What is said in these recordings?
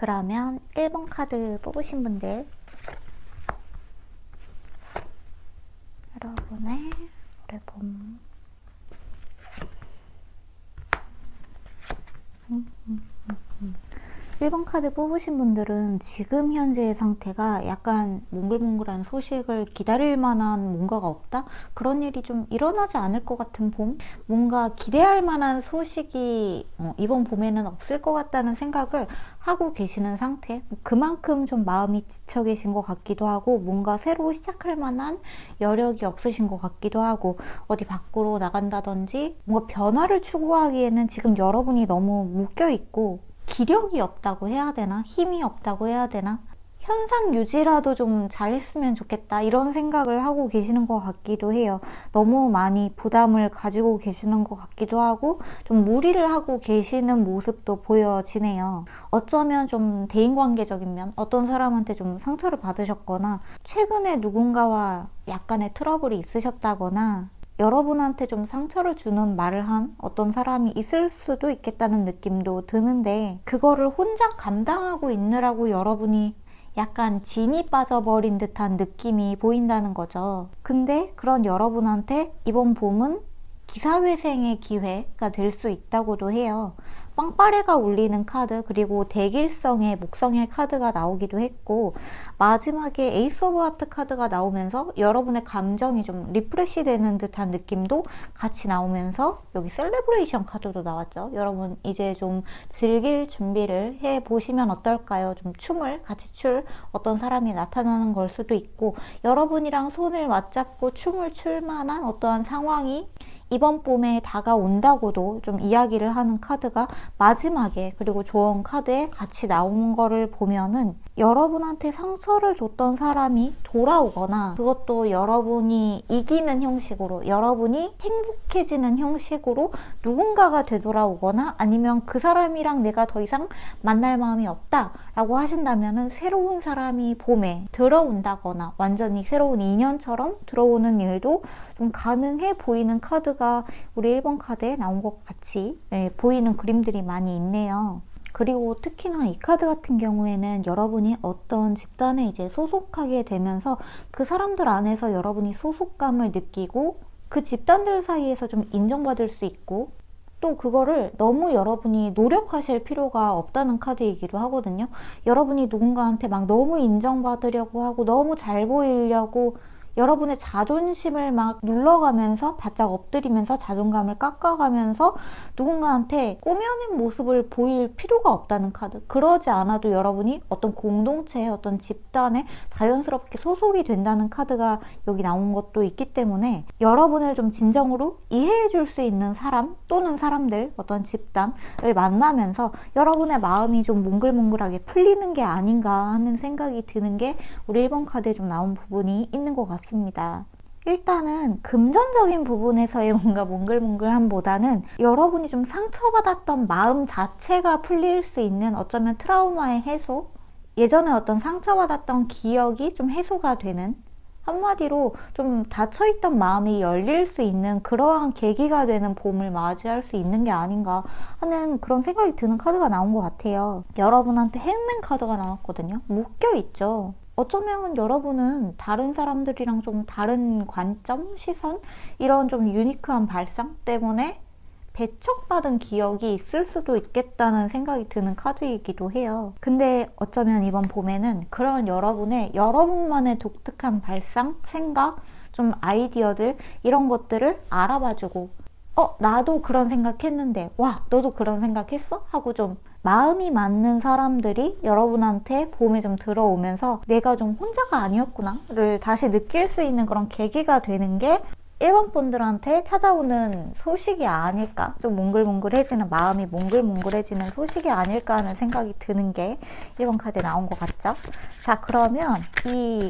그러면 1번 카드 뽑으신 분들, 여러분의 올해 봄 1번 카드 뽑으신 분들은 지금 현재의 상태가 약간 몽글몽글한 소식을 기다릴 만한 뭔가가 없다? 그런 일이 좀 일어나지 않을 것 같은 봄? 뭔가 기대할 만한 소식이 이번 봄에는 없을 것 같다는 생각을 하고 계시는 상태? 그만큼 좀 마음이 지쳐 계신 것 같기도 하고 뭔가 새로 시작할 만한 여력이 없으신 것 같기도 하고 어디 밖으로 나간다든지 뭔가 변화를 추구하기에는 지금 여러분이 너무 묶여있고 기력이 없다고 해야 되나? 힘이 없다고 해야 되나? 현상 유지라도 좀 잘했으면 좋겠다 이런 생각을 하고 계시는 것 같기도 해요. 너무 많이 부담을 가지고 계시는 것 같기도 하고 좀 무리를 하고 계시는 모습도 보여지네요. 어쩌면 좀 대인관계적인 면, 어떤 사람한테 좀 상처를 받으셨거나 최근에 누군가와 약간의 트러블이 있으셨다거나 여러분한테 좀 상처를 주는 말을 한 어떤 사람이 있을 수도 있겠다는 느낌도 드는데 그거를 혼자 감당하고 있느라고 여러분이 약간 진이 빠져버린 듯한 느낌이 보인다는 거죠. 근데 그런 여러분한테 이번 봄은 기사회생의 기회가 될 수 있다고도 해요. 빵빠레가 울리는 카드, 그리고 대길성의 목성의 카드가 나오기도 했고 마지막에 에이스 오브 하트 카드가 나오면서 여러분의 감정이 좀 리프레시 되는 듯한 느낌도 같이 나오면서 여기 셀레브레이션 카드도 나왔죠. 여러분 이제 좀 즐길 준비를 해보시면 어떨까요? 좀 춤을 같이 출 어떤 사람이 나타나는 걸 수도 있고 여러분이랑 손을 맞잡고 춤을 출 만한 어떠한 상황이 이번 봄에 다가온다고도 좀 이야기를 하는 카드가 마지막에 그리고 조언 카드에 같이 나온 거를 보면은 여러분한테 상처를 줬던 사람이 돌아오거나 그것도 여러분이 이기는 형식으로 여러분이 행복해지는 형식으로 누군가가 되돌아오거나 아니면 그 사람이랑 내가 더 이상 만날 마음이 없다 라고 하신다면은 새로운 사람이 봄에 들어온다거나 완전히 새로운 인연처럼 들어오는 일도 좀 가능해 보이는 카드가 우리 1번 카드에 나온 것 같이 보이는 그림들이 많이 있네요. 그리고 특히나 이 카드 같은 경우에는 여러분이 어떤 집단에 이제 소속하게 되면서 그 사람들 안에서 여러분이 소속감을 느끼고 그 집단들 사이에서 좀 인정받을 수 있고 또 그거를 너무 여러분이 노력하실 필요가 없다는 카드이기도 하거든요. 여러분이 누군가한테 막 너무 인정받으려고 하고 너무 잘 보이려고 여러분의 자존심을 막 눌러가면서 바짝 엎드리면서 자존감을 깎아가면서 누군가한테 꾸며낸 모습을 보일 필요가 없다는 카드. 그러지 않아도 여러분이 어떤 공동체에 어떤 집단에 자연스럽게 소속이 된다는 카드가 여기 나온 것도 있기 때문에 여러분을 좀 진정으로 이해해 줄 수 있는 사람 또는 사람들 어떤 집단을 만나면서 여러분의 마음이 좀 몽글몽글하게 풀리는 게 아닌가 하는 생각이 드는 게 우리 1번 카드에 좀 나온 부분이 있는 것 같습니다. 일단은 금전적인 부분에서의 뭔가 몽글몽글함보다는 여러분이 좀 상처받았던 마음 자체가 풀릴 수 있는 어쩌면 트라우마의 해소, 예전에 어떤 상처받았던 기억이 좀 해소가 되는, 한마디로 좀 닫혀있던 마음이 열릴 수 있는 그러한 계기가 되는 봄을 맞이할 수 있는 게 아닌가 하는 그런 생각이 드는 카드가 나온 것 같아요. 여러분한테 행맨 카드가 나왔거든요. 묶여있죠. 어쩌면 여러분은 다른 사람들이랑 좀 다른 관점, 시선, 이런 좀 유니크한 발상 때문에 배척받은 기억이 있을 수도 있겠다는 생각이 드는 카드이기도 해요. 근데 어쩌면 이번 봄에는 그런 여러분만의 독특한 발상, 생각, 좀 아이디어들 이런 것들을 알아봐주고 나도 그런 생각했는데 와 너도 그런 생각했어? 하고 좀 마음이 맞는 사람들이 여러분한테 봄에 좀 들어오면서 내가 좀 혼자가 아니었구나를 다시 느낄 수 있는 그런 계기가 되는 게 1번 분들한테 찾아오는 소식이 아닐까, 좀 몽글몽글해지는, 마음이 몽글몽글해지는 소식이 아닐까 하는 생각이 드는 게 1번 카드에 나온 것 같죠. 자, 그러면 이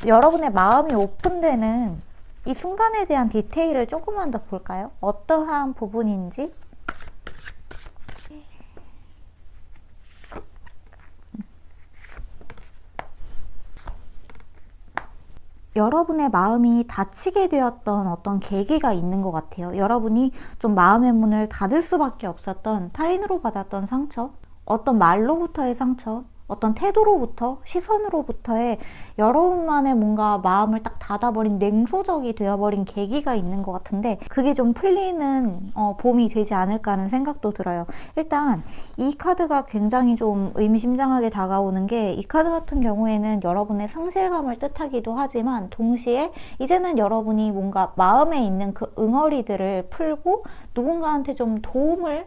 여러분의 마음이 오픈되는 이 순간에 대한 디테일을 조금만 더 볼까요? 어떠한 부분인지. 여러분의 마음이 닫히게 되었던 어떤 계기가 있는 것 같아요. 여러분이 좀 마음의 문을 닫을 수밖에 없었던 타인으로 받았던 상처, 어떤 말로부터의 상처, 어떤 태도로부터, 시선으로부터의 여러분만의 뭔가 마음을 딱 닫아버린 냉소적이 되어버린 계기가 있는 것 같은데, 그게 좀 풀리는 봄이 되지 않을까 하는 생각도 들어요. 일단 이 카드가 굉장히 좀 의미심장하게 다가오는 게, 이 카드 같은 경우에는 여러분의 상실감을 뜻하기도 하지만 동시에 이제는 여러분이 뭔가 마음에 있는 그 응어리들을 풀고 누군가한테 좀 도움을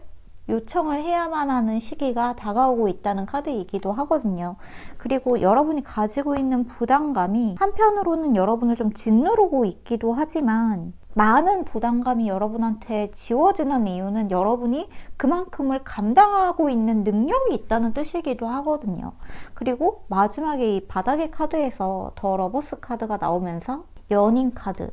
요청을 해야만 하는 시기가 다가오고 있다는 카드이기도 하거든요. 그리고 여러분이 가지고 있는 부담감이 한편으로는 여러분을 좀 짓누르고 있기도 하지만, 많은 부담감이 여러분한테 지워지는 이유는 여러분이 그만큼을 감당하고 있는 능력이 있다는 뜻이기도 하거든요. 그리고 마지막에 이 바닥의 카드에서 더 러버스 카드가 나오면서 연인 카드,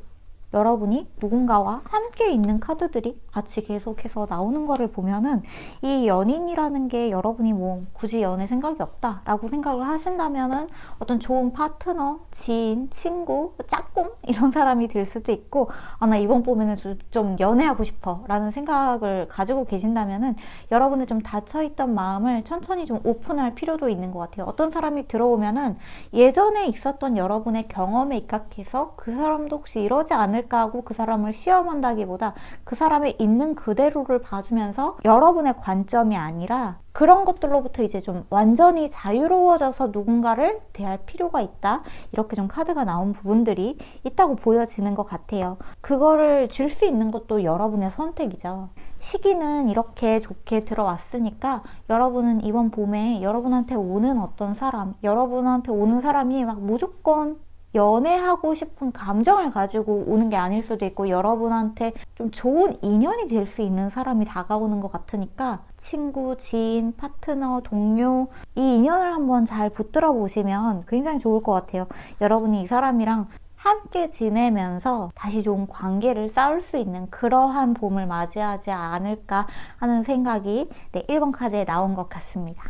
여러분이 누군가와 함께 있는 카드들이 같이 계속해서 나오는 거를 보면은, 이 연인이라는 게 여러분이 뭐 굳이 연애 생각이 없다 라고 생각을 하신다면은 어떤 좋은 파트너, 지인, 친구, 짝꿍 이런 사람이 될 수도 있고, 나 이번 봄에는 좀 연애하고 싶어 라는 생각을 가지고 계신다면은 여러분의 좀 닫혀있던 마음을 천천히 좀 오픈할 필요도 있는 것 같아요. 어떤 사람이 들어오면은 예전에 있었던 여러분의 경험에 입각해서 그 사람도 혹시 이러지 않을까 하고 그 사람을 시험한다기보다 그 사람의 있는 그대로를 봐주면서 여러분의 관점이 아니라 그런 것들로부터 이제 좀 완전히 자유로워져서 누군가를 대할 필요가 있다, 이렇게 좀 카드가 나온 부분들이 있다고 보여지는 것 같아요. 그거를 줄 수 있는 것도 여러분의 선택이죠. 시기는 이렇게 좋게 들어왔으니까 여러분은 이번 봄에 여러분한테 오는 어떤 사람, 여러분한테 오는 사람이 막 무조건 연애하고 싶은 감정을 가지고 오는 게 아닐 수도 있고, 여러분한테 좀 좋은 인연이 될 수 있는 사람이 다가오는 것 같으니까 친구, 지인, 파트너, 동료, 이 인연을 한번 잘 붙들어 보시면 굉장히 좋을 것 같아요. 여러분이 이 사람이랑 함께 지내면서 다시 좋은 관계를 쌓을 수 있는 그러한 봄을 맞이하지 않을까 하는 생각이 1번 카드에 나온 것 같습니다.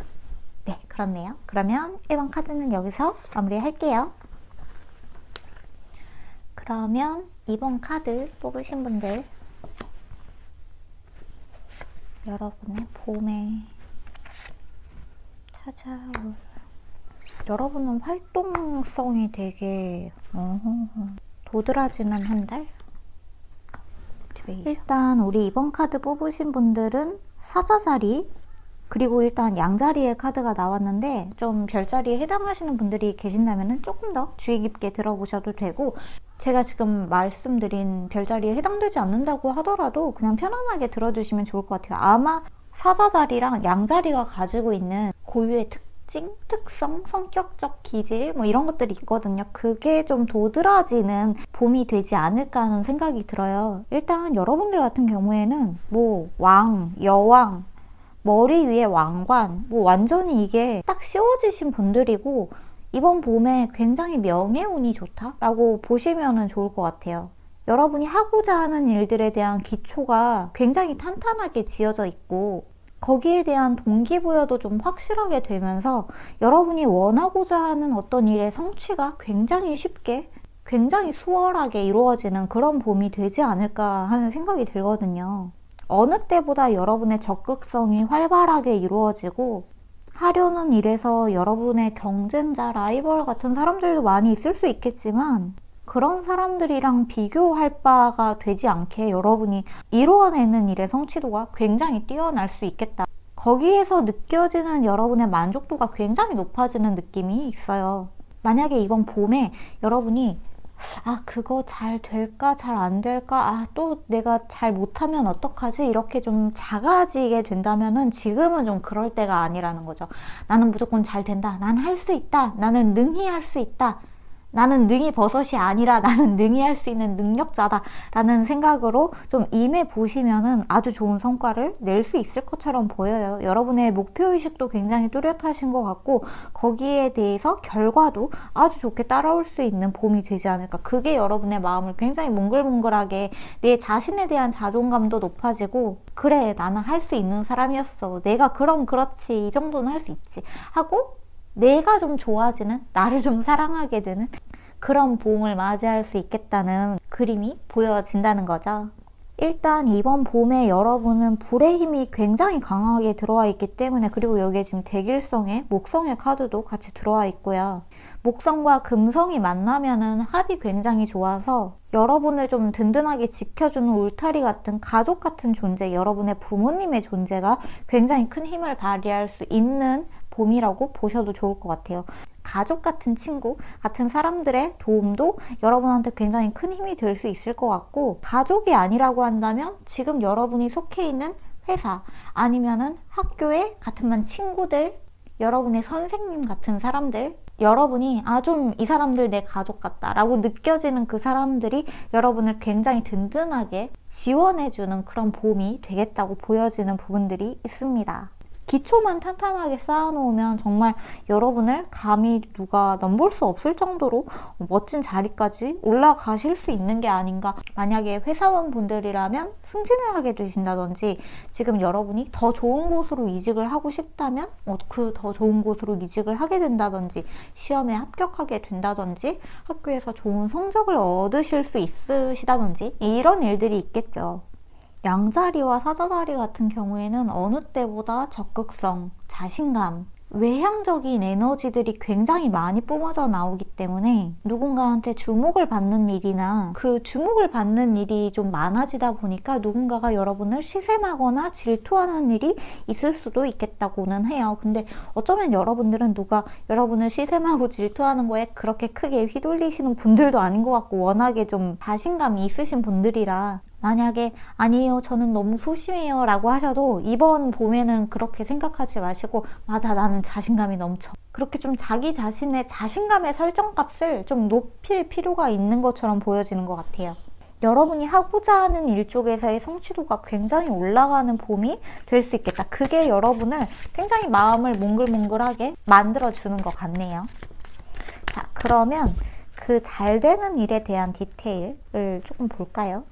네, 그렇네요. 그러면 1번 카드는 여기서 마무리할게요. 그러면 2번 카드 뽑으신 분들, 여러분의 봄에 찾아올, 여러분은 활동성이 되게 도드라지는 한 달? 일단 우리 2번 카드 뽑으신 분들은 사자자리, 그리고 일단 양자리의 카드가 나왔는데, 좀 별자리에 해당하시는 분들이 계신다면 조금 더 주의 깊게 들어보셔도 되고, 제가 지금 말씀드린 별자리에 해당되지 않는다고 하더라도 그냥 편안하게 들어주시면 좋을 것 같아요. 아마 사자자리랑 양자리가 가지고 있는 고유의 특징, 특성, 성격적 기질 뭐 이런 것들이 있거든요. 그게 좀 도드라지는 봄이 되지 않을까 하는 생각이 들어요. 일단 여러분들 같은 경우에는 뭐 왕, 여왕, 머리 위에 왕관, 뭐 완전히 이게 딱 씌워지신 분들이고, 이번 봄에 굉장히 명예운이 좋다라고 보시면 좋을 것 같아요. 여러분이 하고자 하는 일들에 대한 기초가 굉장히 탄탄하게 지어져 있고, 거기에 대한 동기부여도 좀 확실하게 되면서 여러분이 원하고자 하는 어떤 일의 성취가 굉장히 쉽게, 굉장히 수월하게 이루어지는 그런 봄이 되지 않을까 하는 생각이 들거든요. 어느 때보다 여러분의 적극성이 활발하게 이루어지고, 하려는 일에서 여러분의 경쟁자, 라이벌 같은 사람들도 많이 있을 수 있겠지만, 그런 사람들이랑 비교할 바가 되지 않게 여러분이 이루어내는 일의 성취도가 굉장히 뛰어날 수 있겠다. 거기에서 느껴지는 여러분의 만족도가 굉장히 높아지는 느낌이 있어요. 만약에 이번 봄에 여러분이 그거 잘 될까? 잘 안 될까? 또 내가 잘 못하면 어떡하지? 이렇게 좀 작아지게 된다면은 지금은 좀 그럴 때가 아니라는 거죠. 나는 무조건 잘 된다. 나는 할 수 있다. 나는 능히 할 수 있다. 나는 능히 버섯이 아니라 나는 능히 할 수 있는 능력자다 라는 생각으로 좀 임해 보시면은 아주 좋은 성과를 낼 수 있을 것처럼 보여요. 여러분의 목표의식도 굉장히 뚜렷하신 것 같고, 거기에 대해서 결과도 아주 좋게 따라올 수 있는 봄이 되지 않을까. 그게 여러분의 마음을 굉장히 몽글몽글하게, 내 자신에 대한 자존감도 높아지고, 그래 나는 할 수 있는 사람이었어, 내가 그럼 그렇지, 이 정도는 할 수 있지 하고 내가 좀 좋아지는, 나를 좀 사랑하게 되는 그런 봄을 맞이할 수 있겠다는 그림이 보여진다는 거죠. 일단 이번 봄에 여러분은 불의 힘이 굉장히 강하게 들어와 있기 때문에, 그리고 여기에 지금 대길성의 목성의 카드도 같이 들어와 있고요. 목성과 금성이 만나면은 합이 굉장히 좋아서 여러분을 좀 든든하게 지켜주는 울타리 같은, 가족 같은 존재, 여러분의 부모님의 존재가 굉장히 큰 힘을 발휘할 수 있는 봄이라고 보셔도 좋을 것 같아요. 가족 같은 친구 같은 사람들의 도움도 여러분한테 굉장히 큰 힘이 될 수 있을 것 같고, 가족이 아니라고 한다면 지금 여러분이 속해 있는 회사, 아니면은 학교에 같은 반 친구들, 여러분의 선생님 같은 사람들, 여러분이 좀 이 사람들 내 가족 같다 라고 느껴지는 그 사람들이 여러분을 굉장히 든든하게 지원해주는 그런 봄이 되겠다고 보여지는 부분들이 있습니다. 기초만 탄탄하게 쌓아놓으면 정말 여러분을 감히 누가 넘볼 수 없을 정도로 멋진 자리까지 올라가실 수 있는 게 아닌가. 만약에 회사원분들이라면 승진을 하게 되신다든지, 지금 여러분이 더 좋은 곳으로 이직을 하고 싶다면 그 더 좋은 곳으로 이직을 하게 된다든지, 시험에 합격하게 된다든지, 학교에서 좋은 성적을 얻으실 수 있으시다든지, 이런 일들이 있겠죠. 양자리와 사자자리 같은 경우에는 어느 때보다 적극성, 자신감, 외향적인 에너지들이 굉장히 많이 뿜어져 나오기 때문에 누군가한테 주목을 받는 일이나 그 주목을 받는 일이 좀 많아지다 보니까 누군가가 여러분을 시샘하거나 질투하는 일이 있을 수도 있겠다고는 해요. 근데 어쩌면 여러분들은 누가 여러분을 시샘하고 질투하는 거에 그렇게 크게 휘둘리시는 분들도 아닌 것 같고, 워낙에 좀 자신감이 있으신 분들이라, 만약에 아니에요, 저는 너무 소심해요 라고 하셔도 이번 봄에는 그렇게 생각하지 마시고, 맞아, 나는 자신감이 넘쳐, 그렇게 좀 자기 자신의 자신감의 설정값을 좀 높일 필요가 있는 것처럼 보여지는 것 같아요. 여러분이 하고자 하는 일 쪽에서의 성취도가 굉장히 올라가는 봄이 될 수 있겠다. 그게 여러분을 굉장히 마음을 몽글몽글하게 만들어주는 것 같네요. 자, 그러면 그 잘 되는 일에 대한 디테일을 조금 볼까요?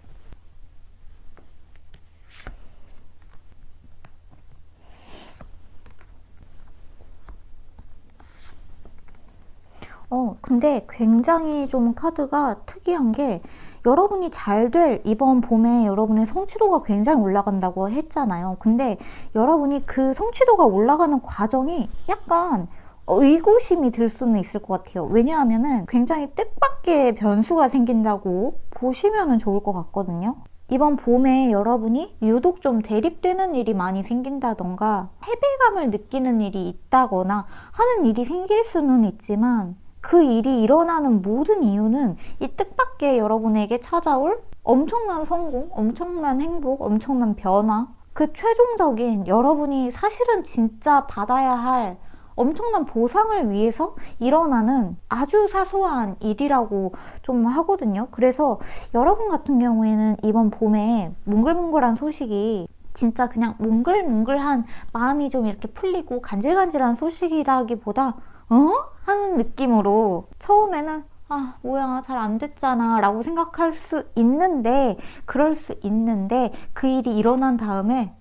근데 굉장히 좀 카드가 특이한 게, 여러분이 잘 될 이번 봄에 여러분의 성취도가 굉장히 올라간다고 했잖아요. 근데 여러분이 그 성취도가 올라가는 과정이 약간 의구심이 들 수는 있을 것 같아요. 왜냐하면은 굉장히 뜻밖의 변수가 생긴다고 보시면 좋을 것 같거든요. 이번 봄에 여러분이 유독 좀 대립되는 일이 많이 생긴다던가, 패배감을 느끼는 일이 있다거나 하는 일이 생길 수는 있지만, 그 일이 일어나는 모든 이유는 이 뜻밖의 여러분에게 찾아올 엄청난 성공, 엄청난 행복, 엄청난 변화, 그 최종적인 여러분이 사실은 진짜 받아야 할 엄청난 보상을 위해서 일어나는 아주 사소한 일이라고 좀 하거든요. 그래서 여러분 같은 경우에는 이번 봄에 몽글몽글한 소식이 진짜 그냥 몽글몽글한, 마음이 좀 이렇게 풀리고 간질간질한 소식이라기보다 하는 느낌으로 처음에는 뭐야, 잘 안 됐잖아 라고 생각할 수 있는데, 그럴 수 있는데 그 일이 일어난 다음에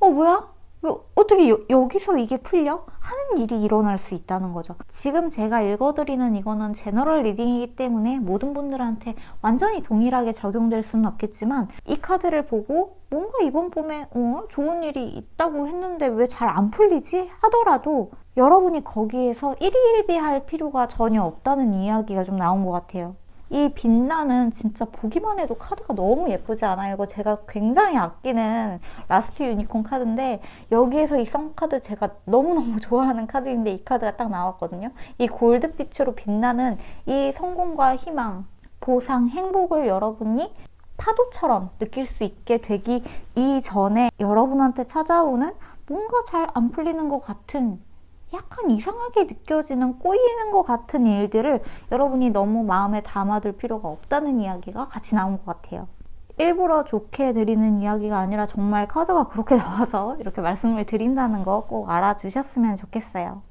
뭐야? 왜 어떻게 여기서 이게 풀려? 하는 일이 일어날 수 있다는 거죠. 지금 제가 읽어드리는 이거는 제너럴 리딩이기 때문에 모든 분들한테 완전히 동일하게 적용될 수는 없겠지만, 이 카드를 보고 뭔가 이번 봄에 좋은 일이 있다고 했는데 왜 잘 안 풀리지? 하더라도 여러분이 거기에서 일희일비할 필요가 전혀 없다는 이야기가 좀 나온 것 같아요. 이 빛나는, 진짜 보기만 해도 카드가 너무 예쁘지 않아요? 이거 제가 굉장히 아끼는 라스트 유니콘 카드인데, 여기에서 이 선 카드 제가 너무너무 좋아하는 카드인데 이 카드가 딱 나왔거든요. 이 골드빛으로 빛나는 이 성공과 희망, 보상, 행복을 여러분이 파도처럼 느낄 수 있게 되기 이전에 여러분한테 찾아오는 뭔가 잘 안 풀리는 것 같은, 약간 이상하게 느껴지는, 꼬이는 것 같은 일들을 여러분이 너무 마음에 담아둘 필요가 없다는 이야기가 같이 나온 것 같아요. 일부러 좋게 드리는 이야기가 아니라 정말 카드가 그렇게 나와서 이렇게 말씀을 드린다는 거 꼭 알아주셨으면 좋겠어요.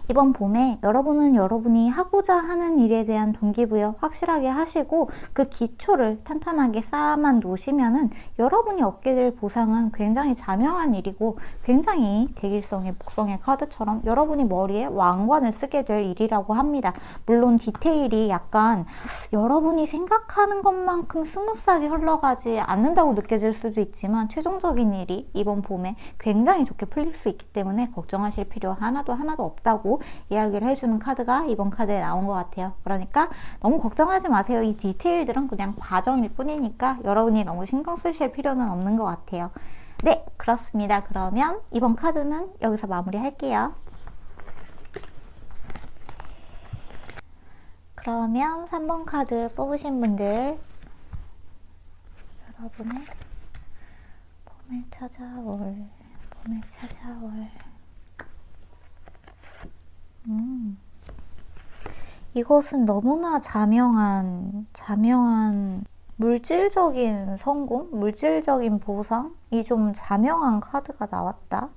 이번 봄에 여러분은 여러분이 하고자 하는 일에 대한 동기부여 확실하게 하시고 그 기초를 탄탄하게 쌓아만 놓으시면은 여러분이 얻게 될 보상은 굉장히 자명한 일이고 굉장히 대길성의 목성의 카드처럼 여러분이 머리에 왕관을 쓰게 될 일이라고 합니다. 물론 디테일이 약간 여러분이 생각하는 것만큼 스무스하게 흘러가지 않는다고 느껴질 수도 있지만 최종적인 일이 이번 봄에 굉장히 좋게 풀릴 수 있기 때문에 걱정하실 필요 하나도 없다고 이야기를 해주는 카드가 이번 카드에 나온 것 같아요. 그러니까 너무 걱정하지 마세요. 이 디테일들은 그냥 과정일 뿐이니까 여러분이 너무 신경 쓰실 필요는 없는 것 같아요. 네, 그렇습니다. 그러면 이번 카드는 여기서 마무리할게요. 그러면 3번 카드 뽑으신 분들, 여러분의 봄에 찾아올 이것은 너무나 자명한 물질적인 성공, 물질적인 보상이 좀 자명한 카드가 나왔다.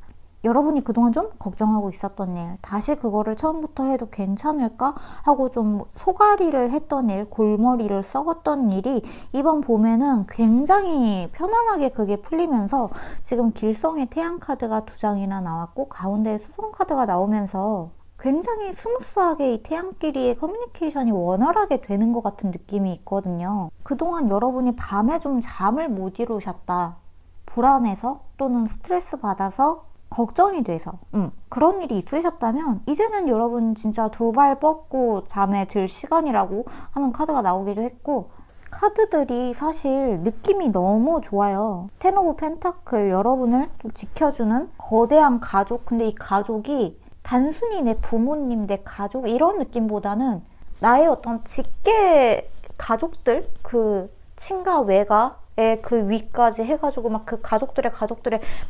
여러분이 그동안 좀 걱정하고 있었던 일, 다시 그거를 처음부터 해도 괜찮을까 하고 좀 소가리를 했던 일, 골머리를 썩었던 일이 이번 봄에는 굉장히 편안하게 그게 풀리면서 지금 길성의 태양 카드가 2장이나 나왔고 가운데에 수성 카드가 나오면서 굉장히 스무스하게 이 태양끼리의 커뮤니케이션이 원활하게 되는 것 같은 느낌이 있거든요. 그동안 여러분이 밤에 좀 잠을 못 이루셨다. 불안해서 또는 스트레스 받아서 걱정이 돼서 그런 일이 있으셨다면 이제는 여러분 진짜 2발 뻗고 잠에 들 시간이라고 하는 카드가 나오기도 했고 카드들이 사실 느낌이 너무 좋아요. 텐 오브 펜타클, 여러분을 좀 지켜주는 거대한 가족. 근데 이 가족이 단순히 내 부모님, 내 가족 이런 느낌보다는 나의 어떤 직계 가족들, 그 친가 외가의 그 위까지 해가지고 막 그 가족들의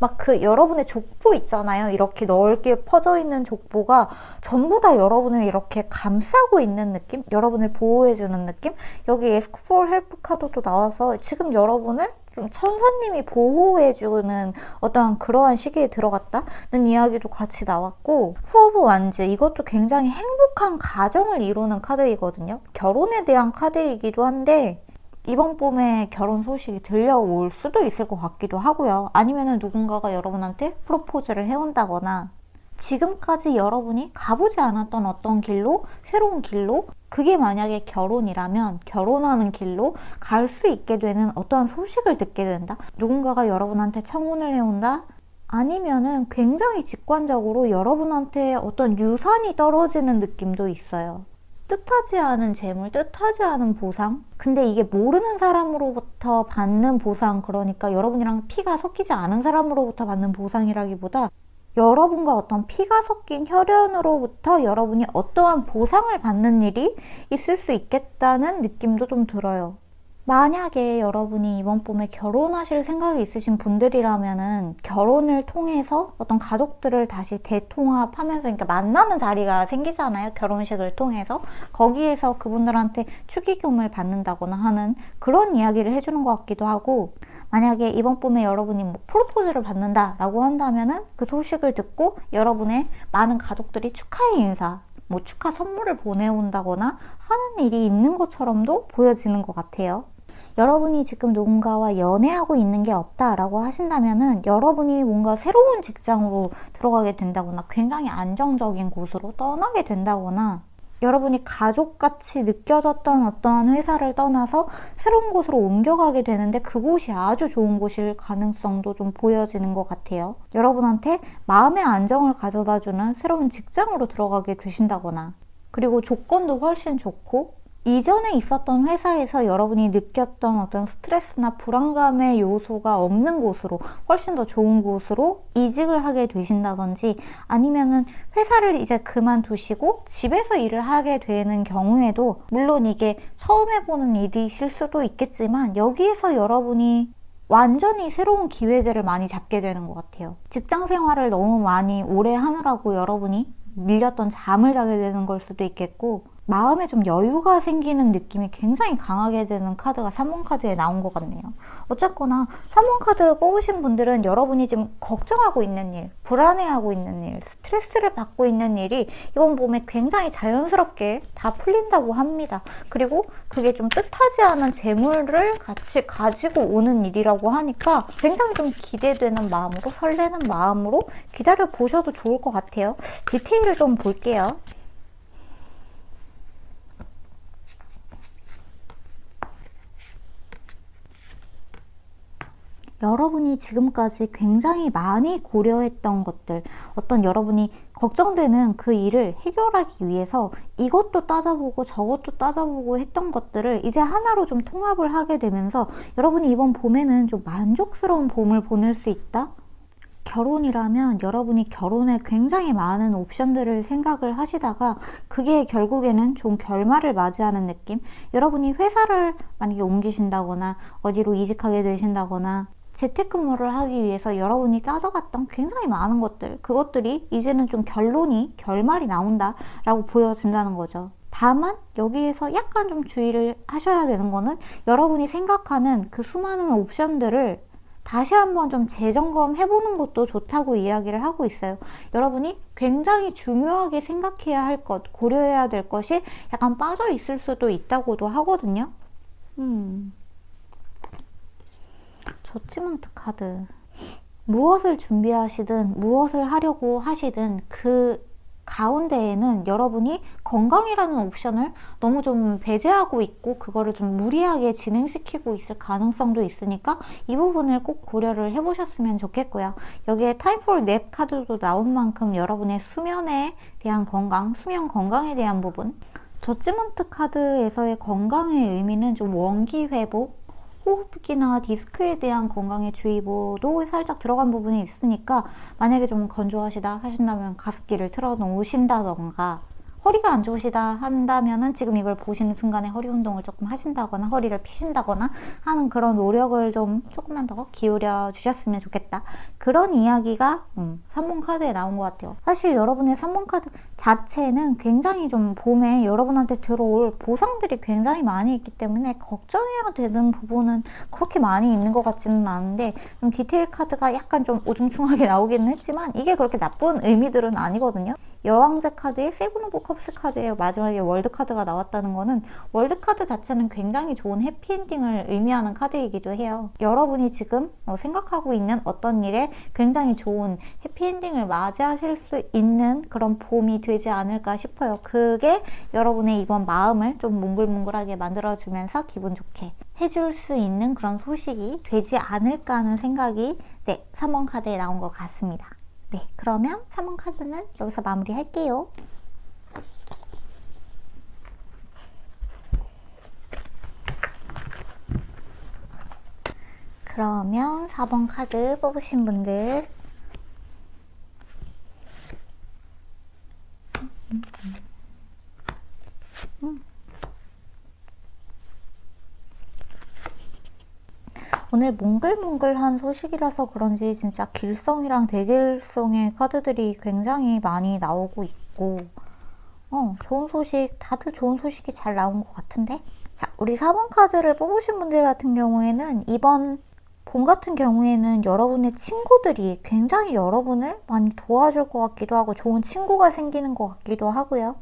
막 그 여러분의 족보 있잖아요. 이렇게 넓게 퍼져 있는 족보가 전부 다 여러분을 이렇게 감싸고 있는 느낌? 여러분을 보호해주는 느낌? 여기 Ask for Help 카드도 나와서 지금 여러분을 좀 천사님이 보호해주는 어떠한 그러한 시기에 들어갔다는 이야기도 같이 나왔고 후 오브 완즈, 이것도 굉장히 행복한 가정을 이루는 카드이거든요. 결혼에 대한 카드이기도 한데 이번 봄에 결혼 소식이 들려올 수도 있을 것 같기도 하고요. 아니면은 누군가가 여러분한테 프로포즈를 해온다거나 지금까지 여러분이 가보지 않았던 어떤 길로, 새로운 길로, 그게 만약에 결혼이라면 결혼하는 길로 갈 수 있게 되는 어떠한 소식을 듣게 된다. 누군가가 여러분한테 청혼을 해온다. 아니면은 굉장히 직관적으로 여러분한테 어떤 유산이 떨어지는 느낌도 있어요. 뜻하지 않은 재물, 뜻하지 않은 보상? 근데 이게 모르는 사람으로부터 받는 보상, 그러니까 여러분이랑 피가 섞이지 않은 사람으로부터 받는 보상이라기보다 여러분과 어떤 피가 섞인 혈연으로부터 여러분이 어떠한 보상을 받는 일이 있을 수 있겠다는 느낌도 좀 들어요. 만약에 여러분이 이번 봄에 결혼하실 생각이 있으신 분들이라면은 결혼을 통해서 어떤 가족들을 다시 대통합하면서 그러니까 만나는 자리가 생기잖아요. 결혼식을 통해서. 거기에서 그분들한테 축의금을 받는다거나 하는 그런 이야기를 해주는 것 같기도 하고, 만약에 이번 봄에 여러분이 뭐 프로포즈를 받는다라고 한다면은 그 소식을 듣고 여러분의 많은 가족들이 축하의 인사, 뭐 축하 선물을 보내온다거나 하는 일이 있는 것처럼도 보여지는 것 같아요. 여러분이 지금 누군가와 연애하고 있는 게 없다라고 하신다면은 여러분이 뭔가 새로운 직장으로 들어가게 된다거나 굉장히 안정적인 곳으로 떠나게 된다거나 여러분이 가족같이 느껴졌던 어떠한 회사를 떠나서 새로운 곳으로 옮겨가게 되는데 그곳이 아주 좋은 곳일 가능성도 좀 보여지는 것 같아요. 여러분한테 마음의 안정을 가져다주는 새로운 직장으로 들어가게 되신다거나, 그리고 조건도 훨씬 좋고 이전에 있었던 회사에서 여러분이 느꼈던 어떤 스트레스나 불안감의 요소가 없는 곳으로, 훨씬 더 좋은 곳으로 이직을 하게 되신다든지, 아니면은 회사를 이제 그만두시고 집에서 일을 하게 되는 경우에도, 물론 이게 처음 해보는 일이실 수도 있겠지만 여기에서 여러분이 완전히 새로운 기회들을 많이 잡게 되는 것 같아요. 직장 생활을 너무 많이 오래 하느라고 여러분이 밀렸던 잠을 자게 되는 걸 수도 있겠고, 마음에 좀 여유가 생기는 느낌이 굉장히 강하게 드는 카드가 3번 카드에 나온 것 같네요. 어쨌거나 3번 카드 뽑으신 분들은 여러분이 지금 걱정하고 있는 일, 불안해하고 있는 일, 스트레스를 받고 있는 일이 이번 봄에 굉장히 자연스럽게 다 풀린다고 합니다. 그리고 그게 좀 뜻하지 않은 재물을 같이 가지고 오는 일이라고 하니까 굉장히 좀 기대되는 마음으로, 설레는 마음으로 기다려 보셔도 좋을 것 같아요. 디테일을 좀 볼게요. 여러분이 지금까지 굉장히 많이 고려했던 것들, 어떤 여러분이 걱정되는 그 일을 해결하기 위해서 이것도 따져보고 저것도 따져보고 했던 것들을 이제 하나로 좀 통합을 하게 되면서 여러분이 이번 봄에는 좀 만족스러운 봄을 보낼 수 있다? 결혼이라면 여러분이 결혼에 굉장히 많은 옵션들을 생각을 하시다가 그게 결국에는 좀 결말을 맞이하는 느낌? 여러분이 회사를 만약에 옮기신다거나 어디로 이직하게 되신다거나 재택근무를 하기 위해서 여러분이 따져갔던 굉장히 많은 것들, 그것들이 이제는 좀 결말이 나온다라고 보여진다는 거죠. 다만 여기에서 약간 좀 주의를 하셔야 되는 거는 여러분이 생각하는 그 수많은 옵션들을 다시 한번 좀 재점검해보는 것도 좋다고 이야기를 하고 있어요. 여러분이 굉장히 중요하게 생각해야 할 것, 고려해야 될 것이 약간 빠져 있을 수도 있다고도 하거든요. 저지먼트 카드. 무엇을 준비하시든 무엇을 하려고 하시든 그 가운데에는 여러분이 건강이라는 옵션을 너무 좀 배제하고 있고 그거를 좀 무리하게 진행시키고 있을 가능성도 있으니까 이 부분을 꼭 고려를 해보셨으면 좋겠고요. 여기에 타임 포 냅 카드도 나온 만큼 여러분의 수면에 대한 건강, 수면 건강에 대한 부분, 저지먼트 카드에서의 건강의 의미는 좀 원기 회복, 호흡기나 디스크에 대한 건강의 주의보도 살짝 들어간 부분이 있으니까 만약에 좀 건조하시다 하신다면 가습기를 틀어 놓으신다던가, 허리가 안 좋으시다 한다면은 지금 이걸 보시는 순간에 허리 운동을 조금 하신다거나 허리를 피신다거나 하는 그런 노력을 좀 조금만 더 기울여 주셨으면 좋겠다. 그런 이야기가 3번 카드에 나온 것 같아요. 사실 여러분의 3번 카드 자체는 굉장히 좀 봄에 여러분한테 들어올 보상들이 굉장히 많이 있기 때문에 걱정해야 되는 부분은 그렇게 많이 있는 것 같지는 않은데, 좀 디테일 카드가 약간 좀 우중충하게 나오기는 했지만 이게 그렇게 나쁜 의미들은 아니거든요. 여왕제 카드에 세븐 오브 컵스 카드에 마지막에 월드 카드가 나왔다는 거는 월드 카드 자체는 굉장히 좋은 해피엔딩을 의미하는 카드이기도 해요. 여러분이 지금 생각하고 있는 어떤 일에 굉장히 좋은 해피엔딩을 맞이하실 수 있는 그런 봄이 되지 않을까 싶어요. 그게 여러분의 이번 마음을 좀 몽글몽글하게 만들어주면서 기분 좋게 해줄 수 있는 그런 소식이 되지 않을까 하는 생각이 3번 카드에 나온 것 같습니다. 네, 그러면 3번 카드는 여기서 마무리할게요. 그러면 4번 카드 뽑으신 분들 오늘 몽글몽글한 소식이라서 그런지 진짜 길성이랑 대길성의 카드들이 굉장히 많이 나오고 있고 좋은 소식, 다들 좋은 소식이 잘 나온 것 같은데? 자, 우리 4번 카드를 뽑으신 분들 같은 경우에는 이번 봄 같은 경우에는 여러분의 친구들이 굉장히 여러분을 많이 도와줄 것 같기도 하고 좋은 친구가 생기는 것 같기도 하고요.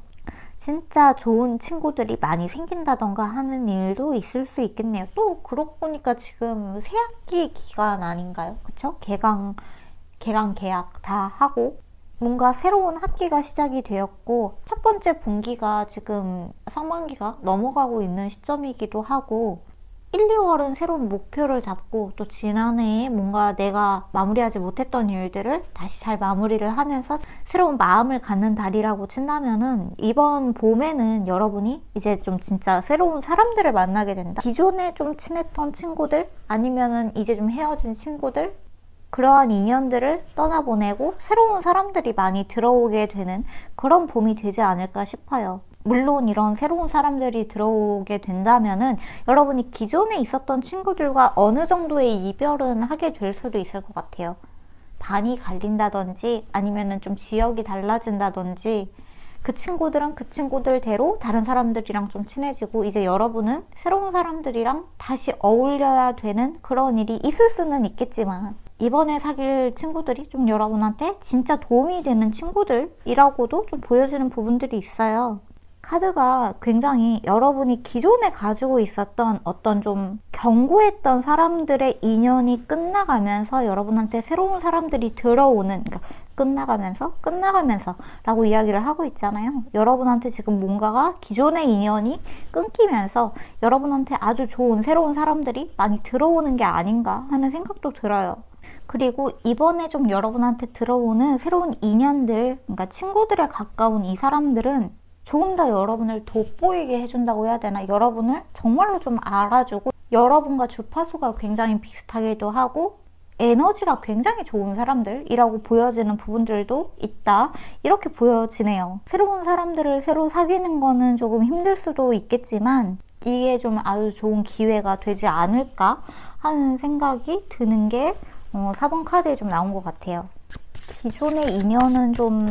진짜 좋은 친구들이 많이 생긴다던가 하는 일도 있을 수 있겠네요. 또 그러고 보니까 지금 새학기 기간 아닌가요? 그쵸? 개강, 개학 다 하고 뭔가 새로운 학기가 시작이 되었고 첫 번째 분기가 지금 상반기가 넘어가고 있는 시점이기도 하고 1, 2월은 새로운 목표를 잡고 또 지난해에 뭔가 내가 마무리하지 못했던 일들을 다시 잘 마무리를 하면서 새로운 마음을 갖는 달이라고 친다면은 이번 봄에는 여러분이 이제 좀 진짜 새로운 사람들을 만나게 된다. 기존에 좀 친했던 친구들 아니면은 이제 좀 헤어진 친구들, 그러한 인연들을 떠나보내고 새로운 사람들이 많이 들어오게 되는 그런 봄이 되지 않을까 싶어요. 물론 이런 새로운 사람들이 들어오게 된다면은 여러분이 기존에 있었던 친구들과 어느 정도의 이별은 하게 될 수도 있을 것 같아요. 반이 갈린다든지 아니면은 좀 지역이 달라진다든지 그 친구들은 그 친구들대로 다른 사람들이랑 좀 친해지고 이제 여러분은 새로운 사람들이랑 다시 어울려야 되는 그런 일이 있을 수는 있겠지만 이번에 사귈 친구들이 좀 여러분한테 진짜 도움이 되는 친구들이라고도 좀 보여지는 부분들이 있어요. 카드가 굉장히 여러분이 기존에 가지고 있었던 어떤 좀 경고했던 사람들의 인연이 끝나가면서 여러분한테 새로운 사람들이 들어오는, 그러니까 끝나가면서 라고 이야기를 하고 있잖아요. 여러분한테 지금 뭔가가 기존의 인연이 끊기면서 여러분한테 아주 좋은 새로운 사람들이 많이 들어오는 게 아닌가 하는 생각도 들어요. 그리고 이번에 좀 여러분한테 들어오는 새로운 인연들, 그러니까 친구들에 가까운 이 사람들은 조금 더 여러분을 돋보이게 해준다고 해야 되나? 여러분을 정말로 좀 알아주고 여러분과 주파수가 굉장히 비슷하기도 하고 에너지가 굉장히 좋은 사람들이라고 보여지는 부분들도 있다. 이렇게 보여지네요. 새로운 사람들을 새로 사귀는 거는 조금 힘들 수도 있겠지만 이게 좀 아주 좋은 기회가 되지 않을까 하는 생각이 드는 게 4번 카드에 좀 나온 것 같아요. 기존의 인연은 좀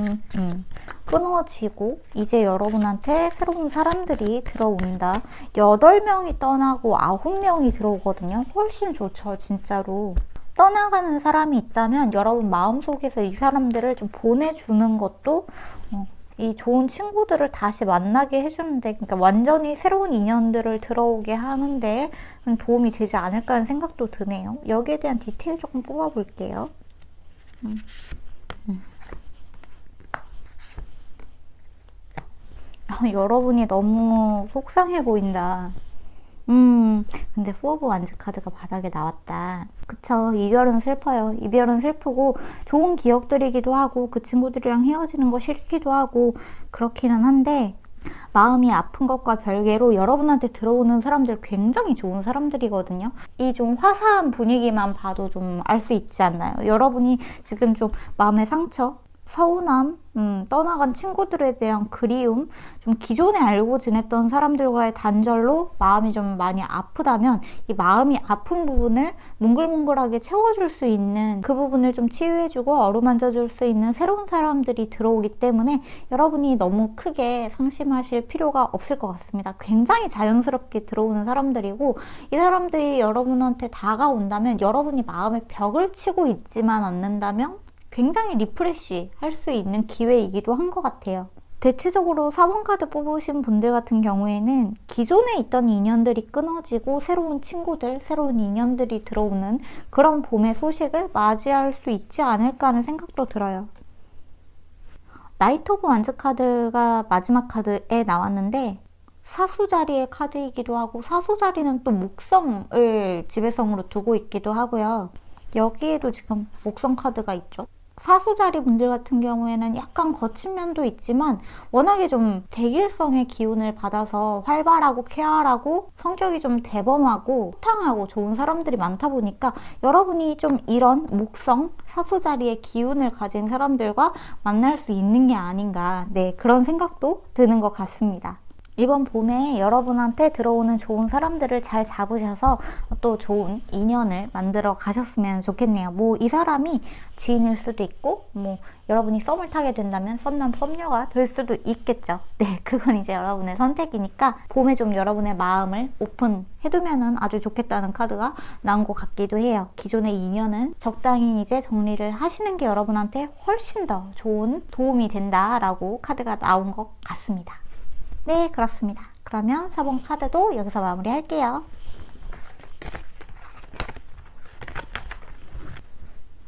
끊어지고 이제 여러분한테 새로운 사람들이 들어온다. 8명이 떠나고 9명이 들어오거든요. 훨씬 좋죠, 진짜로. 떠나가는 사람이 있다면 여러분 마음속에서 이 사람들을 좀 보내주는 것도 이 좋은 친구들을 다시 만나게 해주는데, 그러니까 완전히 새로운 인연들을 들어오게 하는데 도움이 되지 않을까 하는 생각도 드네요. 여기에 대한 디테일 조금 뽑아볼게요. 여러분이 너무 속상해 보인다. 근데 포 오브 완즈 카드가 바닥에 나왔다. 그쵸, 이별은 슬퍼요. 이별은 슬프고 좋은 기억들이기도 하고 그 친구들이랑 헤어지는 거 싫기도 하고 그렇기는 한데 마음이 아픈 것과 별개로 여러분한테 들어오는 사람들 굉장히 좋은 사람들이거든요. 이 좀 화사한 분위기만 봐도 좀 알 수 있지 않나요? 여러분이 지금 좀 마음의 상처, 서운함, 떠나간 친구들에 대한 그리움, 좀 기존에 알고 지냈던 사람들과의 단절로 마음이 좀 많이 아프다면 이 마음이 아픈 부분을 몽글몽글하게 채워줄 수 있는, 그 부분을 좀 치유해주고 어루만져줄 수 있는 새로운 사람들이 들어오기 때문에 여러분이 너무 크게 상심하실 필요가 없을 것 같습니다. 굉장히 자연스럽게 들어오는 사람들이고 이 사람들이 여러분한테 다가온다면 여러분이 마음에 벽을 치고 있지만 않는다면 굉장히 리프레시 할 수 있는 기회이기도 한 것 같아요. 대체적으로 4번 카드 뽑으신 분들 같은 경우에는 기존에 있던 인연들이 끊어지고 새로운 친구들, 새로운 인연들이 들어오는 그런 봄의 소식을 맞이할 수 있지 않을까 하는 생각도 들어요. 나이트 오브 완즈 카드가 마지막 카드에 나왔는데 사수 자리의 카드이기도 하고 사수 자리는 또 목성을 지배성으로 두고 있기도 하고요. 여기에도 지금 목성 카드가 있죠. 사수자리 분들 같은 경우에는 약간 거친 면도 있지만 워낙에 좀 대길성의 기운을 받아서 활발하고 쾌활하고 성격이 좀 대범하고 호탕하고 좋은 사람들이 많다 보니까 여러분이 좀 이런 목성 사수자리의 기운을 가진 사람들과 만날 수 있는 게 아닌가, 네, 그런 생각도 드는 것 같습니다. 이번 봄에 여러분한테 들어오는 좋은 사람들을 잘 잡으셔서 또 좋은 인연을 만들어 가셨으면 좋겠네요. 뭐 이 사람이 지인일 수도 있고 뭐 여러분이 썸을 타게 된다면 썸남 썸녀가 될 수도 있겠죠. 네, 그건 이제 여러분의 선택이니까 봄에 좀 여러분의 마음을 오픈해두면 아주 좋겠다는 카드가 나온 것 같기도 해요. 기존의 인연은 적당히 이제 정리를 하시는 게 여러분한테 훨씬 더 좋은 도움이 된다라고 카드가 나온 것 같습니다. 네, 그렇습니다. 그러면 4번 카드도 여기서 마무리할게요.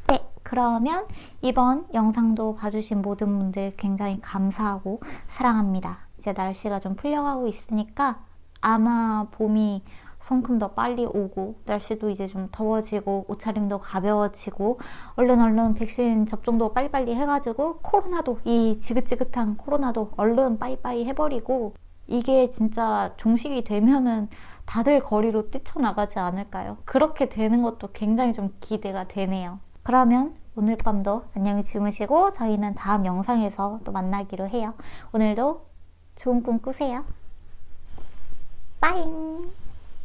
네, 그러면 이번 영상도 봐주신 모든 분들 굉장히 감사하고 사랑합니다. 이제 날씨가 좀 풀려가고 있으니까 아마 봄이 성큼 더 빨리 오고 날씨도 이제 좀 더워지고 옷차림도 가벼워지고 얼른 백신 접종도 빨리빨리 해가지고 코로나도, 이 지긋지긋한 코로나도 얼른 빠이빠이 해버리고 이게 진짜 종식이 되면은 다들 거리로 뛰쳐나가지 않을까요? 그렇게 되는 것도 굉장히 좀 기대가 되네요. 그러면 오늘 밤도 안녕히 주무시고 저희는 다음 영상에서 또 만나기로 해요. 오늘도 좋은 꿈 꾸세요. 빠잉!